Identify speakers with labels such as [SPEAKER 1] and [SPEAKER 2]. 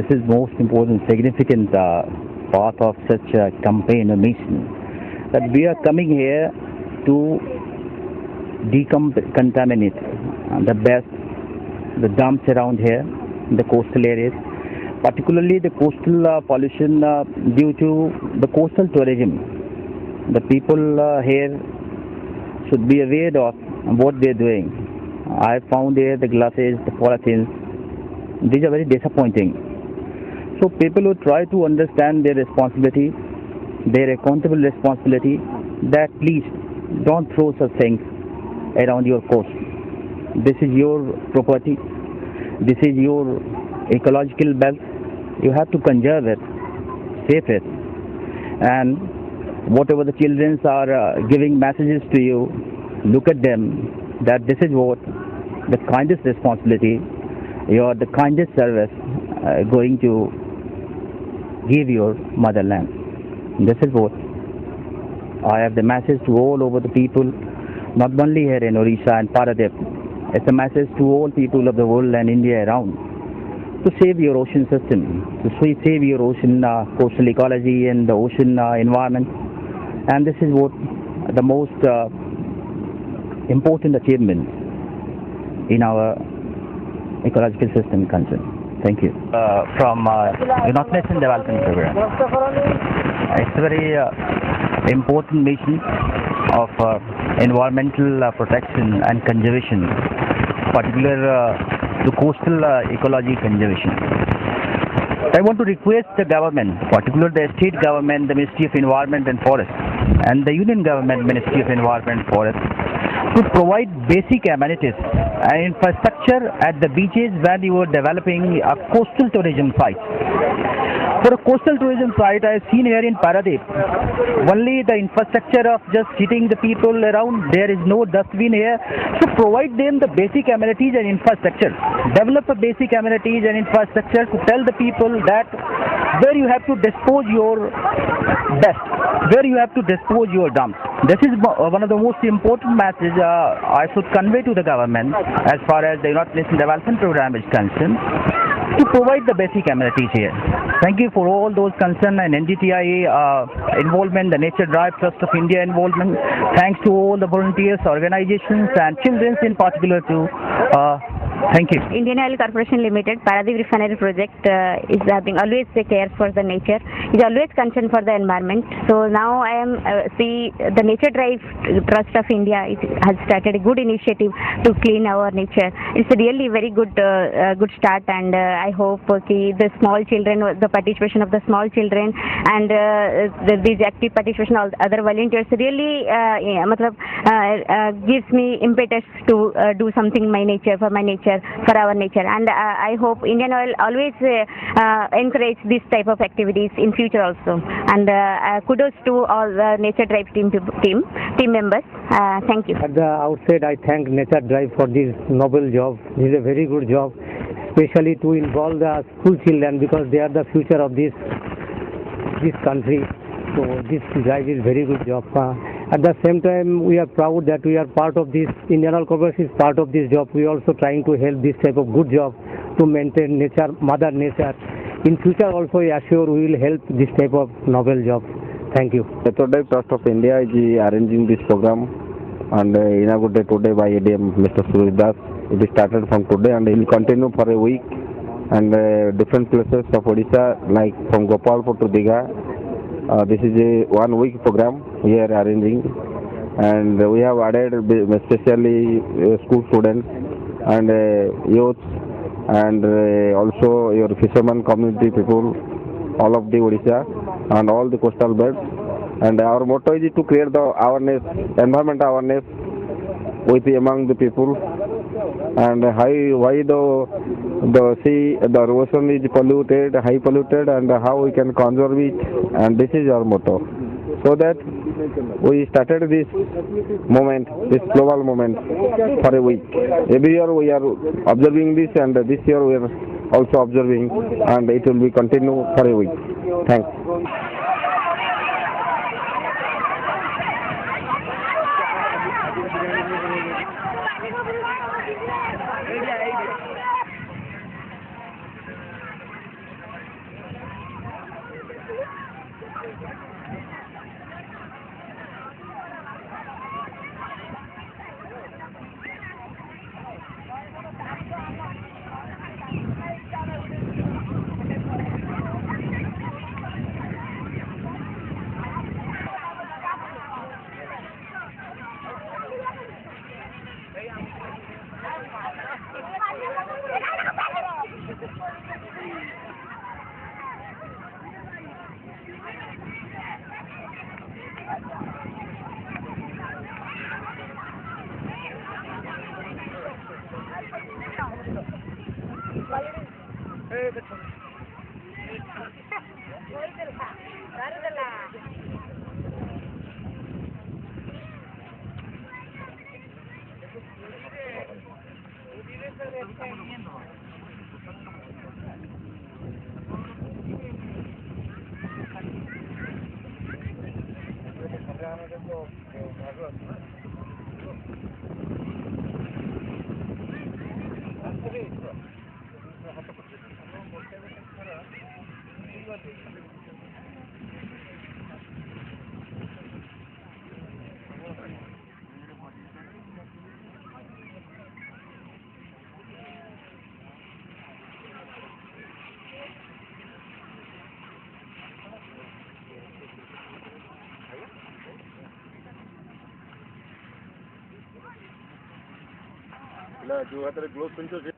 [SPEAKER 1] This is most important, significant part of such a campaign or mission, that we are coming here to decontaminate the dumps around here in the coastal areas, particularly the coastal pollution due to the coastal tourism. The people here should be aware of what they are doing. I found here the glasses, the polythenes. These are very disappointing. So people who try to understand their responsibility, their accountable responsibility, that please don't throw such things around your coast. This is your property. This is your ecological belt. You have to conserve it, save it, and whatever the children are giving messages to you, look at them, that this is what the kindest responsibility, your the kindest service going to give your motherland. This is what I have the message to all over the people, not only here in Orissa and Paradip. It's a message to all people of the world and India around, to save your ocean system, to save your ocean coastal ecology and the ocean environment. And this is what the most important achievement in our ecological system concern. Thank you. From United Nations Development Program. It's a very important mission of environmental protection and conservation, particular to coastal ecology conservation. I want to request the government, particularly the state government, the Ministry of Environment and Forest, and the Union Government Ministry of Environment and Forest, to provide basic amenities and infrastructure at the beaches where you are developing a coastal tourism site. For a coastal tourism site, I have seen here in Paradip, only the infrastructure of just sitting the people around, there is no dustbin here. So provide them the basic amenities and infrastructure. Develop a basic amenities and infrastructure to tell the people that where you have to dispose your best, where you have to dispose your dumps. This is one of the most important messages I should convey to the government as far as the United Nations Development Program is concerned, to provide the basic amenities here. Thank you for all those concerned and NDTI involvement, the Nature Drive Trust of India involvement. Thanks to all the volunteers, organizations and children in particular too. Thank you.
[SPEAKER 2] Indian Oil Corporation Limited, Paradip Refinery Project is having always take care for the nature, is always concerned for the environment. So now I am see the Nature Drive Trust of India has started a good initiative to clean our nature. It's a really very good good start, and I hope the small children, the participation of the small children and these active participation of other volunteers really gives me impetus to do something for our nature, and I hope Indian Oil always encourage this type of activities in future also, and kudos to all the Nature Drive team members. Thank you.
[SPEAKER 3] At the outset, I thank Nature Drive for this noble job. This is a very good job, especially to involve the school children, because they are the future of this country. So this drive is very good job. At the same time, we are proud that we are part of this. Indian Oil Corporation is part of this job. We are also trying to help this type of good job to maintain nature, Mother Nature. In future also, I assure we will help this type of noble job. Thank you.
[SPEAKER 4] The Paradip Trust of India is arranging this program and inaugurated today by A.D.M Mr. Surjit. It started from today and it will continue for a week, and different places of Odisha, like from Gopalpur to Digha. This is a 1 week program we are arranging, and we have added especially school students and youth, and also your fishermen community people, all of the Odisha and all the coastal belts. And our motto is to create the awareness, environment awareness among the people, and why the sea, the ocean is polluted, high polluted, and how we can conserve it, and this is our motto. So that we started this moment, this global moment, for a week. Every year we are observing this, and this year we are also observing, and it will be continue for a week. Thanks.
[SPEAKER 5] ಇಲ್ಲ zoo ಹತ್ರ glows ಪಂಚೋಸಿ